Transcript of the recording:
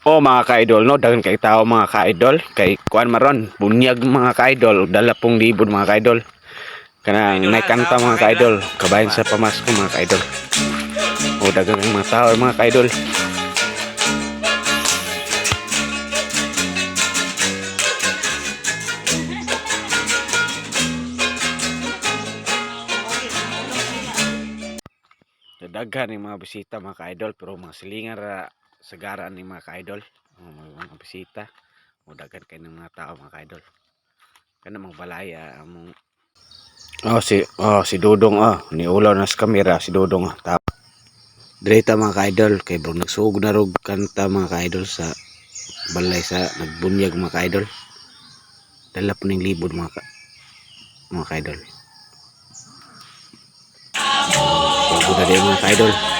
O mga ka-idol no, daghan kay tao mga ka-idol kay kuan maron bunyag mga ka-idol, dala pong libod mga ka-idol. Kanang Idol may ha, kanta sa mga mga idol ha. ka-idol, kabayan sa pamasko mga ka-idol. O daghan ang mga tao mga ka-idol. Daghan ni mga bisita mga ka-idol pero mga silingan ra sagara ni mga ka-idol. Mga bisita. O daghan kay ng mga tao mga ka-idol. Kana mga balaya among si Dudong ni ulaw na sa kamera si Dudong tao. Direta mga ka-idol kay bro nagsugod na rog kanta mga ka-idol sa balay sa nagbunyag mga ka-idol. Dala po ning libod mga ka-idol. Pagod na din mga ka-idol.